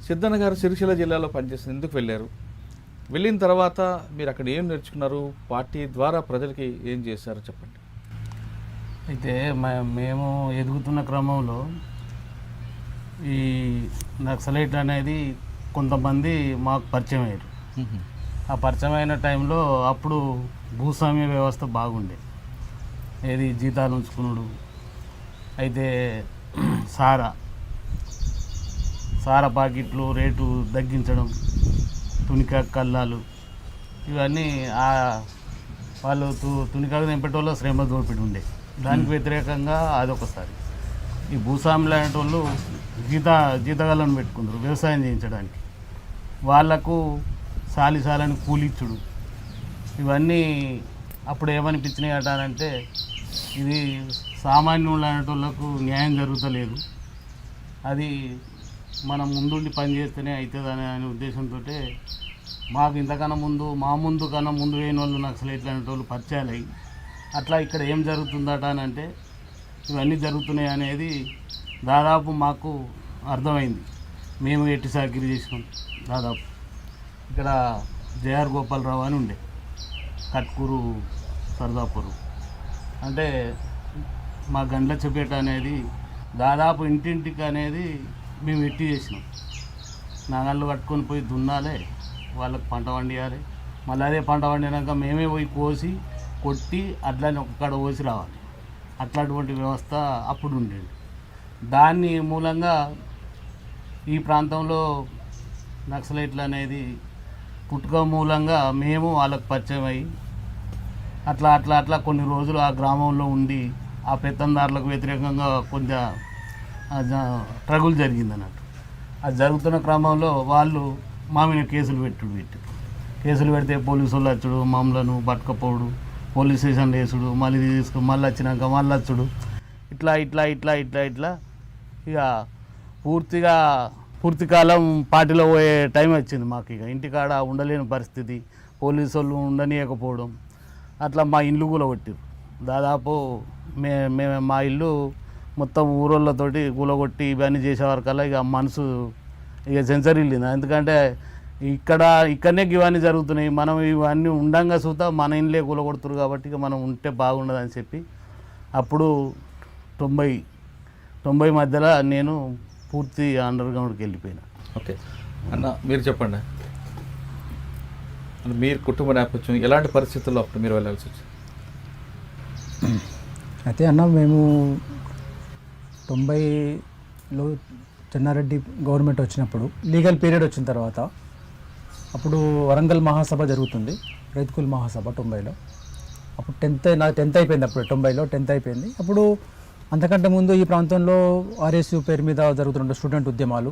సిద్ధన్న గారు సిరిసిల్ల జిల్లాలో పనిచేస్తుంది, ఎందుకు వెళ్ళారు? వెళ్ళిన తర్వాత మీరు అక్కడ ఏం నేర్చుకున్నారు? పార్టీ ద్వారా ప్రజలకి ఏం చేశారు చెప్పండి. అయితే మేము ఎదుగుతున్న క్రమంలో ఈ నక్సలైట్ అనేది కొంతమంది మాకు పరిచయం అయ్యారు. ఆ పరిచయం అయిన టైంలో అప్పుడు భూస్వామ్య వ్యవస్థ బాగుండే, ఏది జీతాలు ఉంచుకున్నాడు. అయితే సారా పాకెట్లు రేటు తగ్గించడం, తునికా కల్లాలు, ఇవన్నీ వాళ్ళు తునికాకు తెంపేటోళ్ళు శ్రమ దోపిడి ఉండే. దానికి వ్యతిరేకంగా అదొకసారి ఈ భూస్వాములు అనేటోళ్ళు జీతగాళ్ళను పెట్టుకుంటారు వ్యవసాయం చేయించడానికి. వాళ్లకు సాలిసాలని కూలిచ్చుడు, ఇవన్నీ అప్పుడు ఏమనిపించినాయి అంటారంటే ఇది సామాన్యులు అనేటోళ్ళకు న్యాయం జరుగుతలేదు, అది మనం ముందుండి పని చేస్తేనే అవుతుంది అనే ఉద్దేశంతో మాకు ఇంతకన్నా మా ముందు కన్నా ముందు వేయని వాళ్ళు నక్సలైట్లు అనేటోళ్ళు పరిచయాలు అయ్యి అట్లా ఇక్కడ ఏం జరుగుతుందట అని అంటే ఇవన్నీ జరుగుతున్నాయి అనేది దాదాపు మాకు అర్థమైంది. మేము ఎట్టి సాకిరి చేసినాం. దాదాపు ఇక్కడ జేఆర్ గోపాలరావు అని ఉండే, కట్కూరు సర్దాపూరు, అంటే మా గండ్లచ్చపేట అనేది దాదాపు ఇంటింటికి అనేది మేము ఎట్టి చేసినాం. నాగళ్ళు కట్టుకొని పోయి దున్నాలి, వాళ్ళకి పంట వండియాలి, మళ్ళీ అదే పంట వండినాక మేమే పోయి కోసి కొట్టి అట్లని ఒక్కడ పోసి రావాలి. అట్లాంటి వ్యవస్థ అప్పుడు ఉండేది. దాన్ని మూలంగా ఈ ప్రాంతంలో నక్సలైట్లు అనేది పుట్టుక మూలంగా మేము వాళ్ళకు పరిచయం అయ్యి అట్లా కొన్ని రోజులు ఆ గ్రామంలో ఉండి ఆ పెత్తందారులకు వ్యతిరేకంగా కొంత ట్రగుల్ జరిగింది అన్నట్టు. అది జరుగుతున్న క్రమంలో వాళ్ళు మా మీద కేసులు పెడితే పోలీసు వాళ్ళు వచ్చుడు, మమ్మలను పట్టుకపోవడు, పోలీస్ స్టేషన్లో వేసుడు, మళ్ళీ మళ్ళీ వచ్చినాక మళ్ళీ వచ్చుడు, ఇట్లా ఇక పూర్తి కాలం పార్టీలో పోయే టైం వచ్చింది మాకు. ఇక ఇంటికాడ ఉండలేని పరిస్థితి, పోలీసు వాళ్ళు ఉండనీయకపోవడం, అట్లా మా ఇల్లు కూలగొట్టారు. దాదాపు మా ఇల్లు మొత్తం ఊరోళ్ళతోటి కూలగొట్టి ఇవన్నీ చేసేవారికల్లా ఇక మనసు ఇక సెన్సర్ వెళ్ళింది. ఎందుకంటే ఇక్కడనే ఇవన్నీ జరుగుతున్నాయి, మనం ఇవన్నీ ఉండంగా చూద్దా మన ఇండ్లే కూలగొడుతురు కాబట్టి ఇక మనం ఉంటే బాగుండదని చెప్పి అప్పుడు 90 మధ్యలో నేను పూర్తి అండర్ గ్రౌండ్కి వెళ్ళిపోయినా. ఓకే అన్న, మీరు చెప్పండి, మీరు కుటుంబ నేపథ్యం ఎలాంటి పరిస్థితుల్లో అప్పుడు మీరు వెళ్ళాల్సి వచ్చింది? అయితే అన్న, మేము 90లో చెన్నారెడ్డి గవర్నమెంట్ వచ్చినప్పుడు లీగల్ పీరియడ్ వచ్చిన తర్వాత అప్పుడు వరంగల్ మహాసభ జరుగుతుంది, రైతుకుల్ మహాసభ 90లో. అప్పుడు 10th అయిపోయింది, అప్పుడు 90లో 10th అయిపోయింది. అప్పుడు అంతకంటే ముందు ఈ ప్రాంతంలో ఆర్ఎస్యు పేరు మీద జరుగుతున్న స్టూడెంట్ ఉద్యమాలు,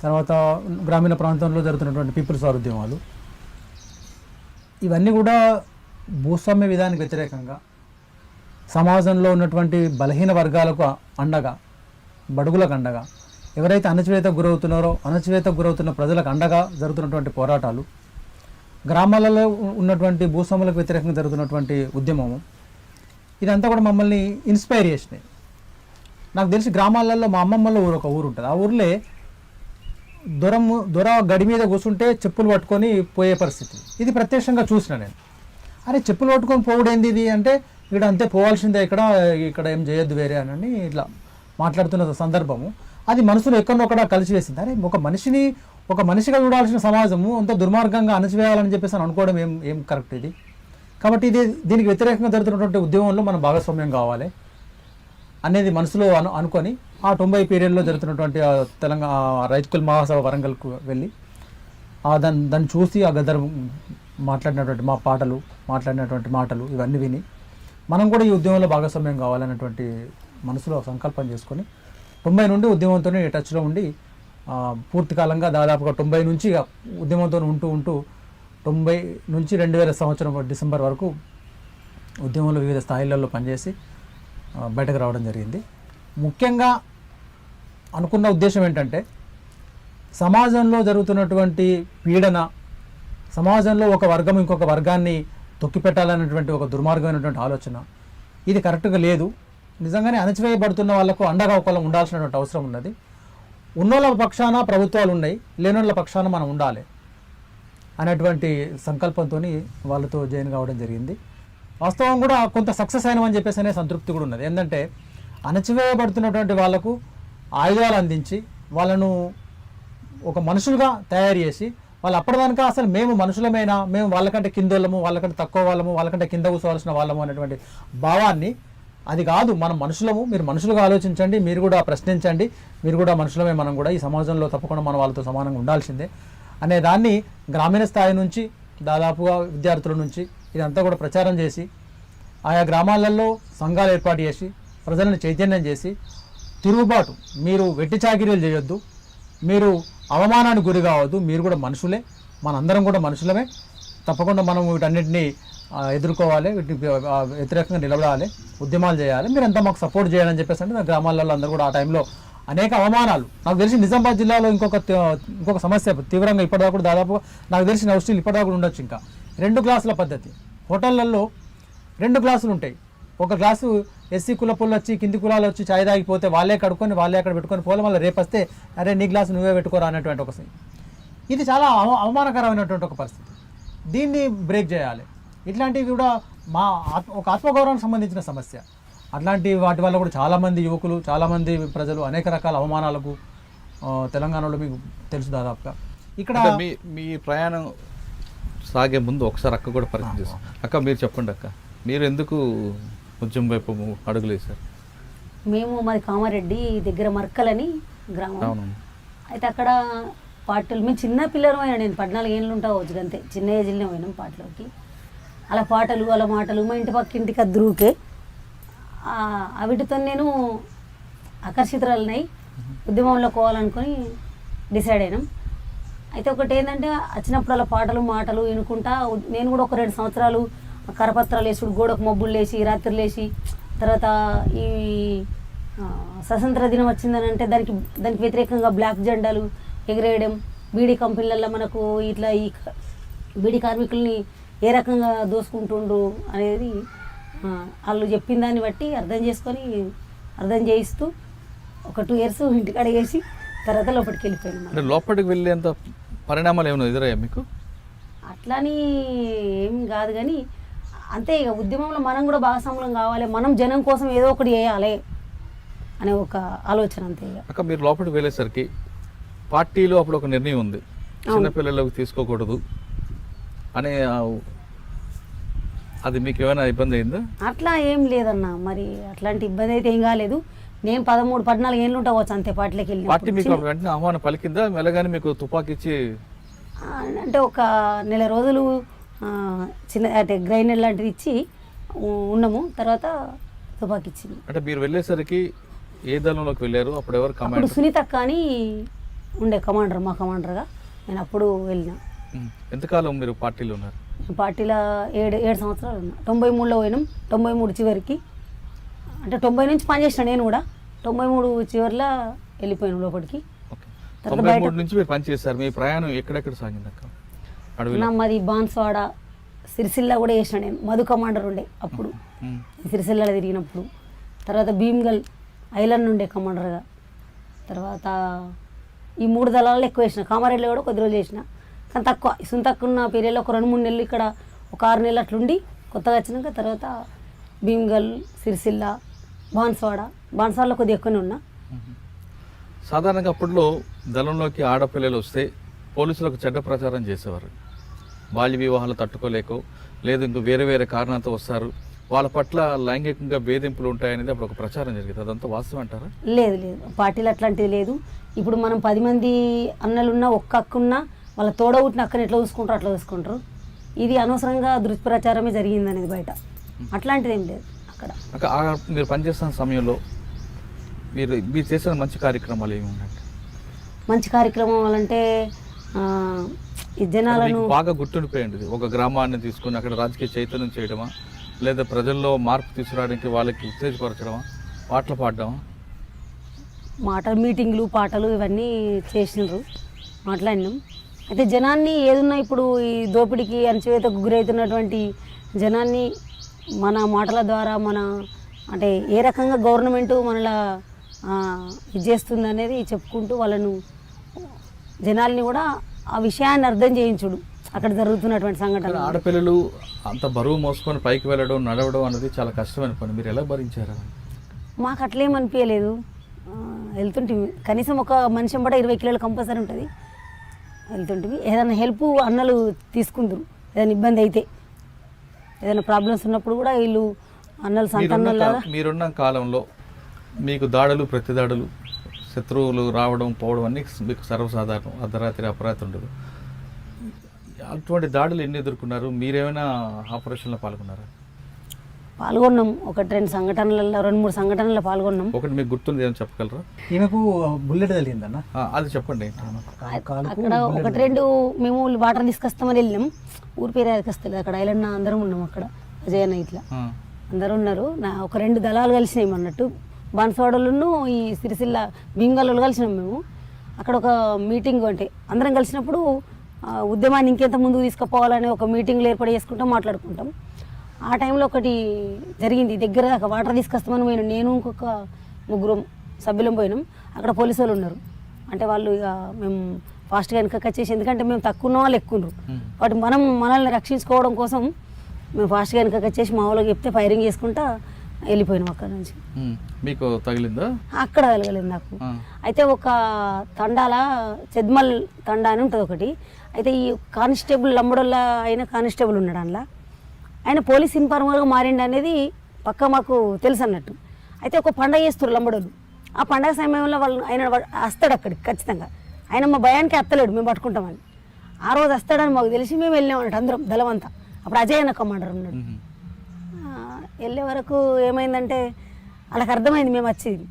తర్వాత గ్రామీణ ప్రాంతంలో జరుగుతున్నటువంటి పీపుల్స్ వార్ ఉద్యమాలు, ఇవన్నీ కూడా భూస్వామ్య విధానానికి వ్యతిరేకంగా సమాజంలో ఉన్నటువంటి బలహీన వర్గాలకు అండగా, బడుగులకు అండగా, ఎవరైతే అణచివేతకు గురవుతున్న ప్రజలకు అండగా జరుగుతున్నటువంటి పోరాటాలు, గ్రామాలలో ఉన్నటువంటి భూస్వాములకు వ్యతిరేకంగా జరుగుతున్నటువంటి ఉద్యమము, ఇదంతా కూడా మమ్మల్ని ఇన్స్పైర్ చేసినాయి. నాకు తెలిసి గ్రామాలలో మా అమ్మమ్మలో ఒక ఊరు ఉంటుంది, ఆ ఊర్లే దొర గడి మీద కూర్చుంటే చెప్పులు పట్టుకొని పోయే పరిస్థితి. ఇది ప్రత్యక్షంగా చూసిన నేను. అరే చెప్పులు పట్టుకొని పోవడేంది ఇది అంటే, ఇక్కడ అంతే పోవాల్సిందే, ఇక్కడ ఏం చేయొద్దు వేరే అని ఇట్లా మాట్లాడుతున్న సందర్భము అది మనసులో ఎక్కడొక్కడ కలిసి వేసింది. అరే ఒక మనిషిగా చూడాల్సిన సమాజము అంత దుర్మార్గంగా అణచివేయాలని చెప్పేసి అనుకోవడం ఏం కరెక్ట్ ఇది? కాబట్టి దీనికి వ్యతిరేకంగా జరుగుతున్నటువంటి ఉద్యమంలో మనం భాగస్వామ్యం కావాలి అనేది మనసులో అనుకొని ఆ 90 పీరియడ్లో జరుగుతున్నటువంటి తెలంగాణ రైతుకుల్ మహాసభ వరంగల్కు వెళ్ళి దాన్ని చూసి ఆ గద్దర్ మాట్లాడినటువంటి మాటలు ఇవన్నీ విని మనం కూడా ఈ ఉద్యమంలో భాగస్వామ్యం కావాలన్నటువంటి మనసులో సంకల్పం చేసుకొని 90 నుండి ఉద్యమంతోనే టచ్లో ఉండి పూర్తి కాలంగా దాదాపుగా 90 నుంచి ఉద్యమంతో ఉంటూ 90 నుంచి 2000 సంవత్సరం డిసెంబర్ వరకు ఉద్యమంలో వివిధ స్థాయిలలో పనిచేసి బయటకు రావడం జరిగింది. ముఖ్యంగా అనుకున్న ఉద్దేశం ఏంటంటే, సమాజంలో జరుగుతున్నటువంటి పీడన, సమాజంలో ఒక వర్గం ఇంకొక వర్గాన్ని తొక్కిపెట్టాలనేటువంటి ఒక దుర్మార్గమైనటువంటి ఆలోచన, ఇది కరెక్ట్గా లేదు. నిజంగానే అణచివేయబడుతున్న వాళ్ళకు అండగా ఒకళ్ళు ఉండాల్సినటువంటి అవసరం ఉన్నది. ఉన్నోళ్ళ పక్షాన ప్రభుత్వాలు ఉన్నాయి, లేనోళ్ళ పక్షాన మనం ఉండాలి అనేటువంటి సంకల్పంతో వాళ్ళతో జాయిన్ కావడం జరిగింది. వాస్తవం కూడా కొంత సక్సెస్ అయినామని చెప్పేసి అనే సంతృప్తి కూడా ఉన్నది. ఏంటంటే అణచివేయబడుతున్నటువంటి వాళ్ళకు ఆయుధాలు అందించి వాళ్ళను ఒక మనుషులుగా తయారు చేసి వాళ్ళు అప్పటిదానిక అసలు మేము మనుషులమైనా, మేము వాళ్ళకంటే కిందోళ్ళము, వాళ్ళకంటే తక్కువ వాళ్ళము, వాళ్ళకంటే కింద కూర్చోవలసిన వాళ్ళము అనేటువంటి భావాన్ని, అది కాదు మనం మనుషులము, మీరు మనుషులుగా ఆలోచించండి, మీరు కూడా ప్రశ్నించండి, మీరు కూడా మనుషులమే, మనం కూడా ఈ సమాజంలో తప్పకుండా మనం వాళ్ళతో సమానంగా ఉండాల్సిందే అనే దాన్ని గ్రామీణ స్థాయి నుంచి దాదాపుగా విద్యార్థుల నుంచి ఇదంతా కూడా ప్రచారం చేసి ఆయా గ్రామాలలో సంఘాలు ఏర్పాటు చేసి ప్రజలను చైతన్యం చేసి తిరుగుబాటు, మీరు వెట్టి చాకిరీలు చేయొద్దు, మీరు అవమానానికి గురి కావద్దు, మీరు కూడా మనుషులే, మనందరం కూడా మనుషులమే, తప్పకుండా మనం వీటన్నిటిని ఎదుర్కోవాలి, వీటిని వ్యతిరేకంగా నిలబడాలి, ఉద్యమాలు చేయాలి, మీరు అంతా మాకు సపోర్ట్ చేయాలని చెప్పేసి అంటే గ్రామాలలో అందరూ కూడా ఆ టైంలో అనేక అవమానాలు. నాకు తెలిసి నిజామాబాద్ జిల్లాలో ఇంకొక సమస్య తీవ్రంగా ఇప్పటిదాకా కూడా దాదాపు నాకు తెలిసిన ఔషధీలు ఇప్పటిదాకా కూడా ఉండొచ్చు. ఇంకా 2 క్లాసుల పద్ధతి, హోటళ్లలో 2 క్లాసులు ఉంటాయి. ఒక క్లాసు ఎస్సీ కులపులు వచ్చి కింది కులాలు వచ్చి ఛాయ్ తాగిపోతే వాళ్ళే కడుక్కొని వాళ్ళే అక్కడ పెట్టుకొని పోలే, మళ్ళీ రేపు వస్తే అరే నీ గ్లాసు నువ్వే పెట్టుకోరా అనేటువంటి ఒక ఇది చాలా అవమానకరమైనటువంటి ఒక పరిస్థితి. దీన్ని బ్రేక్ చేయాలి. ఇట్లాంటివి కూడా ఒక ఆత్మగౌరవానికి సంబంధించిన సమస్య. అట్లాంటి వాటి వల్ల కూడా చాలామంది యువకులు, చాలామంది ప్రజలు అనేక రకాల అవమానాలకు తెలంగాణలో మీకు తెలుసు దాదాపుగా. ఇక్కడ మీ ప్రయాణం సాగే ముందు ఒకసారి అక్క కూడా పరిచయం చేస్తాం. అక్క మీరు చెప్పండి అక్క, మీరు ఎందుకు ఉద్యమం వైపు అడుగులేశారు? మాది కామారెడ్డి దగ్గర మర్కలని గ్రామం. అయితే అక్కడ పాటలు మేము చిన్న పిల్లలు అయినా, నేను 14 ఏళ్ళు ఉంటావచ్చు అంతే, చిన్న ఏజ్లోనే పోయినాం పాటలోకి. అలా పాటలు అలా మాటలు మా ఇంటి పక్కింటికి అద్దరుకే వీటితో నేను ఆకర్షితురాలనై ఉద్యమంలో పోవాలనుకొని డిసైడ్ అయినాం. అయితే ఒకటి ఏంటంటే వచ్చినప్పుడు అలా పాటలు మాటలు వినుకుంటా నేను కూడా ఒక 2 సంవత్సరాలు కరపత్రాలు వేసుడు, గోడకు మబ్బులు లేచి రాత్రులు లేచి, తర్వాత ఈ స్వతంత్ర దినం వచ్చిందని అంటే దానికి వ్యతిరేకంగా బ్లాక్ జెండాలు ఎగిరేయడం, బీడీ కంపెనీలలో మనకు ఇట్లా ఈ బీడీ కార్మికుల్ని ఏ రకంగా దోసుకుంటుండ్రు అనేది వాళ్ళు చెప్పిన దాన్ని బట్టి అర్థం చేయిస్తూ ఒక 2 years ఇంటికి అడిగేసి తర్వాత లోపలికి వెళ్ళిపోయాను. లోపలికి వెళ్ళేంత పరిణామాలు ఏమైనా ఎదురయ్యా మీకు? అట్లాని ఏం కాదు కానీ అంతే, ఇక ఉద్యమంలో మనం కూడా భాగస్వామ్యం కావాలి, మనం జనం కోసం ఏదో ఒకటి చేయాలి అనే ఒక ఆలోచన అంతే. అక్క మీరు లోపలికి వెళ్ళేసరికి పార్టీలో అప్పుడు ఒక నిర్ణయం ఉంది, చిన్నపిల్లలకు తీసుకోకూడదు అనే, అది మీకు ఏమైనా ఇబ్బంది అయిందా? అట్లా ఏం లేదన్న, మరి అట్లాంటి ఇబ్బంది అయితే ఏం కాలేదు. నేను 13-14 ఏళ్ళు ఉంటావచ్చు అంతే పార్టీలోకి వెళ్ళి. పార్టీ మీకు వెంటనే ఆహ్వానం పలికిందా? మెల్లగానే మీకు తుపాకీ ఇచ్చి అంటే ఒక నెల రోజులు చిన్న అంటే గ్రైండర్ లాంటిది ఇచ్చి ఉన్నాము, తర్వాత తుపాకీ ఇచ్చింది. అంటే మీరు వెళ్ళేసరికి ఏ దళంలోకి వెళ్ళారు? అప్పుడు ఎవరు కమాండర్? అప్పుడు సునీతక్క అని ఉండే కమాండర్, మా కమాండర్గా నేను అప్పుడు వెళ్ళిన. ఎంతకాలం మీరు పార్టీలో ఉన్నారు? పార్టీలో 7 సంవత్సరాలు ఉన్నా. 93లో పోయినాం, 93 చివరికి, అంటే 90 నుంచి పనిచేసిన నేను కూడా 93 చివరిలో వెళ్ళిపోయాను లోపలికి. 93 నుంచి మీరు పనిచేస్తారు. మీ ప్రయాణం ఎక్కడెక్కడ సాగింది అక్క? మాది బాన్స్వాడ, సిరిసిల్ల కూడా చేసిన నేను. మధు కమాండర్ ఉండే అప్పుడు సిరిసిల్లలో తిరిగినప్పుడు. తర్వాత భీమ్గల్ ఐలాండ్ ఉండే కమాండర్గా. తర్వాత ఈ 3 దళాలలో ఎక్కువ వేసిన. కామారెడ్డిలో కూడా కొద్ది రోజులు చేసిన, కానీ తక్కువ. సుంతక్కున్న ఉన్న పీరియడ్లో ఒక 2-3 నెలలు ఇక్కడ, ఒక 6 నెలలు అట్లుండి కొత్తగా వచ్చినాక తర్వాత భీమ్గల్, సిరిసిల్ల, బాన్స్వాడలో కొద్దిగా ఎక్కువనే ఉన్నా. సాధారణంగా అప్పట్లో దళంలోకి ఆడపిల్లలు వస్తే పోలీసులకు చెడ్డ ప్రచారం చేసేవారు. బాల్య వివాహాలు తట్టుకోలేకో లేదు ఇంకో వేరే కారణాలతో వస్తారు, వాళ్ళ పట్ల లైంగికంగా వేధింపులు ఉంటాయనేది అప్పుడు ఒక ప్రచారం జరిగింది. అదంతా వాస్తవం అంటారా? లేదు, పార్టీలు అట్లాంటిది లేదు. ఇప్పుడు మనం 10 మంది అన్నలున్నా, ఒక్క అక్కున్నా, వాళ్ళ తోడవుట్టిన అక్కని ఎట్లా చూసుకుంటారు అట్లా చూసుకుంటారు. ఇది అనవసరంగా దుష్ప్రచారమే జరిగింది అనేది బయట. అట్లాంటిది ఏం లేదు అక్కడ. మీరు పనిచేస్తున్న సమయంలో మీరు చేసిన మంచి కార్యక్రమాలు ఏమి ఉన్నాయి? మంచి కార్యక్రమం అంటే ఈ జనాలను బాగా గుర్తుండిపోయింది. ఒక గ్రామాన్ని తీసుకుని అక్కడ రాజకీయ చైతన్యం చేయడమా, లేదా ప్రజల్లో మార్పు తీసుకురావడానికి వాళ్ళకి ఉత్తేజపరచడమా, పాటలు పాడడమా? మాటలు, మీటింగ్లు, పాటలు ఇవన్నీ చేసినారు, మాట్లాడినాం. అయితే జనాన్ని ఏదున్నా ఇప్పుడు ఈ దోపిడీకి అణచివేతకు గురవుతున్నటువంటి జనాన్ని మన మాటల ద్వారా, మన అంటే ఏ రకంగా గవర్నమెంట్ మనలా ఇది చేస్తుంది అనేది చెప్పుకుంటూ వాళ్ళను జనాల్ని కూడా ఆ విషయాన్ని అర్థం చేయించుడు అక్కడ జరుగుతున్నటువంటి సంఘటన. ఆడపిల్లలు అంత బరువు మోసుకొని పైకి వెళ్ళడం నడవడం అనేది చాలా కష్టమైన పని, మీరు ఎలా భరించారు? మాకు అట్లేమనిపించలేదు, వెళ్తుంటివి. కనీసం ఒక మనిషి కూడా 20 కిలోలు కంపల్సరీ ఉంటుంది, వెళ్తుంటివి. ఏదైనా హెల్ప్ అన్నలు తీసుకుందరు, ఏదైనా ఇబ్బంది అయితే ఏదైనా ప్రాబ్లమ్స్ ఉన్నప్పుడు కూడా వీళ్ళు అన్నలు సంతానంలాగా. మీరున్న కాలంలో మీకు దాడులు ప్రతిదాడులు శత్రువులు రావడం పోవడం అన్నీ మీకు సర్వసాధారణం, అర్ధరాత్రి అపరాత్రి ఉండదు. అటువంటి దాడులు ఎన్ని ఎదుర్కొన్నారు? మీరేమైనా ఆపరేషన్లో పాల్గొన్నారా? పాల్గొన్నాం, 1-2 సంఘటనలలో 2-3 సంఘటనల్లో పాల్గొన్నాం. ఒకటి మీకు గుర్తుంది ఏమైనా చెప్పగలరా? ఈమెకు బుల్లెట్ తగిలిందన్న, అది చెప్పండి. అక్కడ 1-2 మేము వాటర్ తీసుకొస్తామని వెళ్ళినాం, ఊరి పేరు వస్తలేదు, అక్కడ ఐలన్న అందరం ఉన్నాం, అక్కడ అజయన్న ఇట్లా అందరూ ఉన్నారు. ఒక 2 దళాలు కలిసినాయి అన్నట్టు, బాన్స్వాడలను ఈ సిరిసిల్ల భీమగల్లో కలిసినాం మేము. అక్కడ ఒక మీటింగ్ అంటే అందరం కలిసినప్పుడు ఉద్యమాన్ని ఇంకెంత ముందుకు తీసుకుపోవాలని ఒక మీటింగ్లు ఏర్పాటు చేసుకుంటాం, మాట్లాడుకుంటాం. ఆ టైంలో ఒకటి జరిగింది, దగ్గర దాకా వాటర్ తీసుకొస్తామని పోయినాం, నేను ఇంకొక 3 సభ్యులం పోయినాం. అక్కడ పోలీసు వాళ్ళు ఉన్నారు, అంటే వాళ్ళు ఇక మేము ఫాస్ట్గా వెనక వచ్చేసి, ఎందుకంటే మేము తక్కువ ఉన్న వాళ్ళు ఎక్కువ ఉన్నారు కాబట్టి మనల్ని రక్షించుకోవడం కోసం మేము ఫాస్ట్గా వెనక వచ్చేసి మా వాళ్ళకి చెప్తే ఫైరింగ్ చేసుకుంటా వెళ్ళిపోయినాం అక్కడ నుంచి. మీకు తగిలిందా? అక్కడ తగలలేదు నాకు. అయితే ఒక తండాల చెద్మల్ తండా అని ఉంటుంది ఒకటి. అయితే ఈ కానిస్టేబుల్ లంబడోళ్ళ అయిన కానిస్టేబుల్ ఉన్నాడు అందులో, ఆయన పోలీస్ ఇన్ఫార్మర్గా మారిండు అనేది పక్క మాకు తెలుసు అన్నట్టు. అయితే ఒక పండగ చేస్తారు లంబడోళ్ళు, ఆ పండగ సమయంలో ఆయన వస్తాడు అక్కడికి ఖచ్చితంగా. ఆయన మా భయానికి అత్తలేడు, మేము పట్టుకుంటామని. ఆ రోజు వస్తాడని మాకు తెలిసి మేము వెళ్ళాం అన్నట్టు అందరం దళమంతా. అప్పుడు అజయ్ అన్న కమాండర్ ఉన్నాడు. వెళ్ళే వరకు ఏమైందంటే వాళ్ళకి అర్థమైంది మేము వచ్చేది,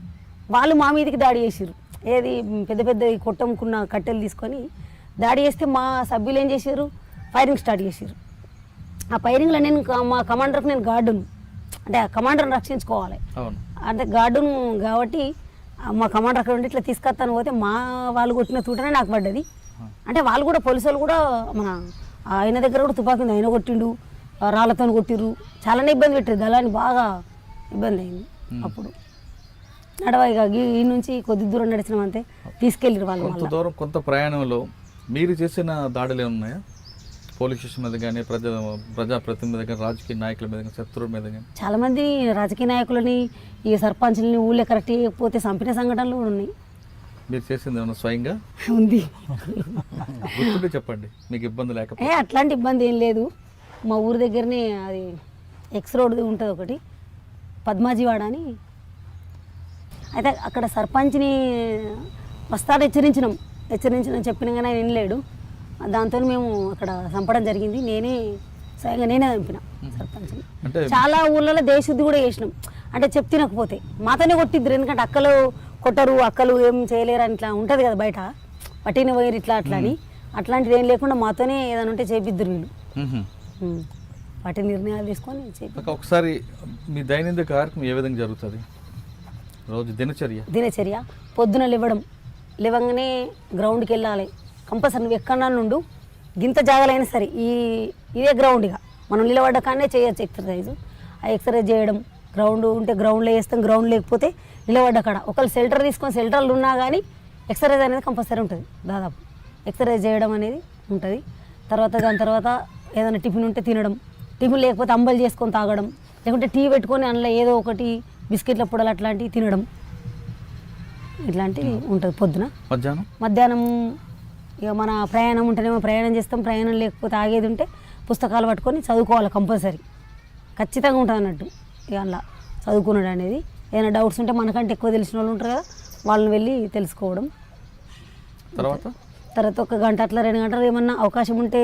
వాళ్ళు మా మీదకి దాడి చేసారు. ఏది పెద్ద పెద్ద కొట్టముకున్న కట్టెలు తీసుకొని దాడి చేస్తే మా సభ్యులు ఏం చేశారు, ఫైరింగ్ స్టార్ట్ చేశారు. ఆ ఫైరింగ్లో నేను మా కమాండర్కి నేను గార్డును, అంటే ఆ కమాండర్ని రక్షించుకోవాలి, అంటే గార్డును కాబట్టి మా కమాండర్ అక్కడ ఉండి ఇట్లా తీసుకొస్తాను పోతే మా వాళ్ళు కొట్టిన తూటనే నాకు పడ్డది. అంటే వాళ్ళు కూడా పోలీసు వాళ్ళు కూడా మన ఆయన దగ్గర కూడా తుపాకీ ఉంది, ఆయన కొట్టిండు, రాళ్ళతో కొట్టిర్రు, చాలానే ఇబ్బంది పెట్టారు, దళాన్ని బాగా ఇబ్బంది అయింది. అప్పుడు నడవగా ఈ నుంచి కొద్ది దూరం నడిచినాం అంతే, తీసుకెళ్ళారు వాళ్ళు. కొంత దూరం కొంత ప్రయాణంలో మీరు చేసిన దాడులు ఏమున్నాయా? పోలీస్ స్టేషన్ మీద కానీ ప్రజాప్రతినిధుల మీద కానీ రాజకీయ నాయకుల మీద కానీ శత్రువుల మీద కానీ? చాలామంది రాజకీయ నాయకులని ఈ సర్పంచ్ని ఊళ్ళో కరెక్ట్ చేయకపోతే చంపిన సంఘటనలు కూడా ఉన్నాయి. మీరు చేసింది ఏమన్నా స్వయంగా ఉంది? గుర్తుంటే చెప్పండి, మీకు ఇబ్బంది లేకపోతే. అట్లాంటి ఇబ్బంది ఏం లేదు. మా ఊరి దగ్గరనే అది ఎక్స్ రోడ్ ఉంటుంది ఒకటి, పద్మాజీవాడ అని. అయితే అక్కడ సర్పంచ్ని వస్తాడు హెచ్చరించినాం చెప్పినా కానీ ఆయన వినలేడు. దాంతో మేము అక్కడ చంపడం జరిగింది. నేనే చంపిన సర్పంచ్ని. చాలా ఊళ్ళలో దేశశుద్ధి కూడా చేసినాం, అంటే తినకపోతే మాతోనే కొట్టిద్దరు. ఎందుకంటే అక్కలు కొట్టరు, అక్కలు ఏం చేయలేరు అని ఇట్లా ఉంటుంది కదా బయట, పట్టిన పోయారు ఇట్లా అట్లా అని. అట్లాంటిది ఏం లేకుండా మాతోనే ఏదైనా ఉంటే చేపిద్దరు వీళ్ళు, వాటి నిర్ణయాలు తీసుకొని చేపి. ఒకసారి మీ దైనందిన కార్యక్రమం ఏ విధంగా జరుగుతుంది? రోజు దినచర్య పొద్దున లేవగానే గ్రౌండ్కి వెళ్ళాలి కంపల్సరీ. నువ్వు ఎక్కడన్నా నుండు గింత జాగాలైనా సరే ఇదే గ్రౌండ్, ఇక మనం నిలబడ్డ కానే చేయొచ్చు ఎక్సర్సైజు. ఆ ఎక్సర్సైజ్ చేయడం, గ్రౌండ్ ఉంటే గ్రౌండ్లో వేస్తాం, గ్రౌండ్ లేకపోతే నిలబడ్డ కాడ ఒకళ్ళు షెల్టర్ తీసుకొని షెల్టర్లు ఉన్నా కానీ ఎక్సర్సైజ్ అనేది కంపల్సరీ ఉంటుంది. దాదాపు ఎక్సర్సైజ్ చేయడం అనేది ఉంటుంది. దాని తర్వాత ఏదైనా టిఫిన్ ఉంటే తినడం, టిఫిన్ లేకపోతే అంబలు చేసుకొని తాగడం, లేకుంటే టీ పెట్టుకొని అందులో ఏదో ఒకటి బిస్కెట్ల పొడలు అట్లాంటివి తినడం, ఇట్లాంటివి ఉంటుంది. పొద్దున మధ్యాహ్నం ఇక మన ప్రయాణం ఉంటేనేమో ప్రయాణం చేస్తాం, ప్రయాణం లేకపోతే ఆగేది ఉంటే పుస్తకాలు పట్టుకొని చదువుకోవాలి కంపల్సరీ, ఖచ్చితంగా ఉంటుంది అన్నట్టు. ఇక అలా చదువుకున్నాడు అనేది, ఏదైనా డౌట్స్ ఉంటే మనకంటే ఎక్కువ తెలిసిన వాళ్ళు ఉంటారు కదా, వాళ్ళని వెళ్ళి తెలుసుకోవడం. తర్వాత 1 గంట అట్లా 2 గంటలు ఏమన్నా అవకాశం ఉంటే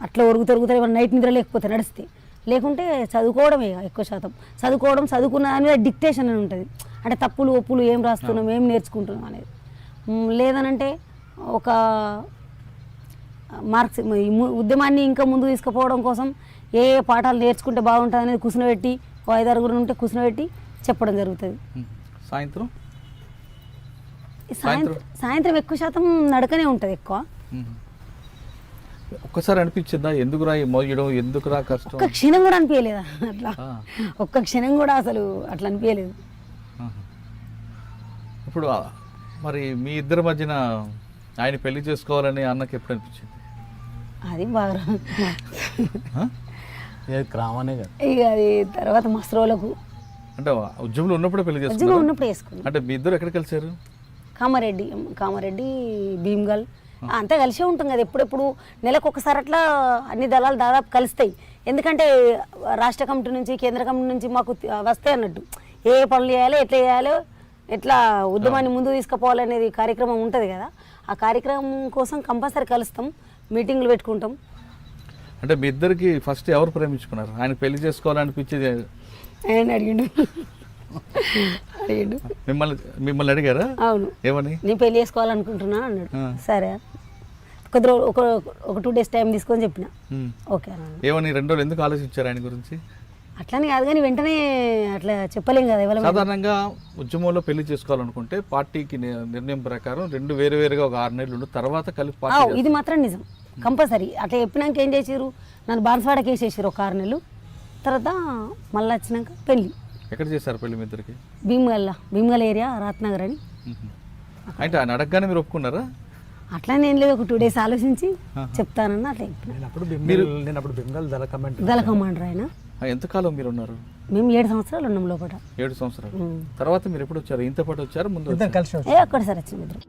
అట్లా ఒరుగుతారు, ఏమన్నా నైట్ నిద్ర లేకపోతే నడిస్తే, లేకుంటే చదువుకోవడమే ఎక్కువ శాతం. చదువుకున్న దాని మీద డిక్టేషన్ అని ఉంటుంది, అంటే తప్పులు ఒప్పులు ఏం రాస్తున్నాం, ఏం నేర్చుకుంటున్నాం అనేది. లేదనంటే ఒక మార్క్స్ ఉద్యమాన్ని ఇంకా ముందు తీసుకుపోవడం కోసం ఏ పాఠాలు నేర్చుకుంటే బాగుంటుంది అనేది కూర్చునబెట్టి 5-6 ఉంటే కూర్చునబెట్టి చెప్పడం జరుగుతుంది. సాయంత్రం ఎక్కువ శాతం నడకనే ఉంటుంది ఎక్కువ. ఒక్కసారి అనిపించిందా ఎందుకురా మోయడం, ఎందుకురా కష్టం? ఒక్క క్షణం కూడా అనిపించలేదా అట్లా? ఒక్క క్షణం కూడా అసలు అట్లా అనిపించలేదు. ఇప్పుడు మరి మీ ఇద్దరి మధ్యన ఆయన పెళ్లి చేసుకోవాలని అన్నకి ఎప్పుడు అనిపించింది? అది బాగా క్రామనే కదా. ఇక అది తర్వాత మస్తు రోజులకు అంటే ఉద్యమంలో ఉన్నప్పుడే పెళ్లి ఉద్యోగం చేసుకున్నారు? ఉన్నప్పుడు వేసుకున్నాం. అంటే మీ ఇద్దరు ఎక్కడ కలిసారు? కామారెడ్డి భీమ్గల్ అంతా కలిసే ఉంటాం కదా. ఎప్పుడెప్పుడు నెలకు ఒకసారి అట్లా అన్ని దళాలు దాదాపు కలుస్తాయి. ఎందుకంటే రాష్ట్ర కమిటీ నుంచి కేంద్ర కమిటీ నుంచి మాకు వస్తాయి అన్నట్టు ఏ పనులు చేయాలో ఎట్లా చేయాలో ఎట్లా ఉద్యమాన్ని ముందుకు తీసుకుపోవాలనేది కార్యక్రమం ఉంటుంది కదా. ఆ కార్యక్రమం కోసం కంపల్సరీ కలుస్తాం, మీటింగ్లు పెట్టుకుంటాం. అంటే మీ ఇద్దరికి ఫస్ట్ ఎవరు ప్రేమించుకున్నారు? ఆయన పెళ్లి చేసుకోవాలనిపించేది ఆయన అడిగిండు. మిమ్మల్ని అడిగారా? అవును. ఏమని? నేను పెళ్లి చేసుకోవాలనుకుంటున్నా అన్నాడు. సరే కొద్ది రోజు ఒక 2 days టైం తీసుకొని చెప్పిన. ఓకే అన్నాడు. ఏమని 2 రోజులు ఎందుకు ఆలోచించారు ఆయన గురించి? అట్లని కాదు కానీ వెంటనే అట్లా చెప్పలేం కదా ఎవరి మీద. సాధారణంగా ఉద్యమంలో పెళ్లి చేసుకోవాలనుకుంటే పార్టీకి నిర్ణయం ప్రకారం 2 వేరువేరుగా ఒక 6 నెలలు ఉండి తర్వాత కలిపి పార్టీ ఇది మాత్రం నిజం, కంపల్సరీ. అట్లా చెప్పినాక ఏం చేసారు, నన్ను బాన్స్వాడకి వేసేసారు ఒక 6 నెలలు. తర్వాత మళ్ళీ వచ్చినాక పెళ్ళి. ఎక్కడ చేశారు పెళ్లి మీ ఇద్దరికి? భీమ్గల్ ఏరియా రాత్నగర్ అని. అంటే ఆయన అడగగానే మీరు ఒప్పుకున్నారా? అట్లా నేను లేదు, ఒక 2 days ఆలోచించి చెప్తానన్నా అట్లా చెప్పిన. నేను అప్పుడు బెంగాల్ దళ కమాండర్ ఆయన. ఎంతకాలం మీరు ఉన్నారు? మేము 7 సంవత్సరాలు ఉన్నాం లోపల. 7 సంవత్సరాలు. తర్వాత మీరు ఎప్పుడు వచ్చారు? ఇంత పాటు వచ్చారు ముందు? కలిసి ఒక్కడిసారి వచ్చిన ఇద్దరు.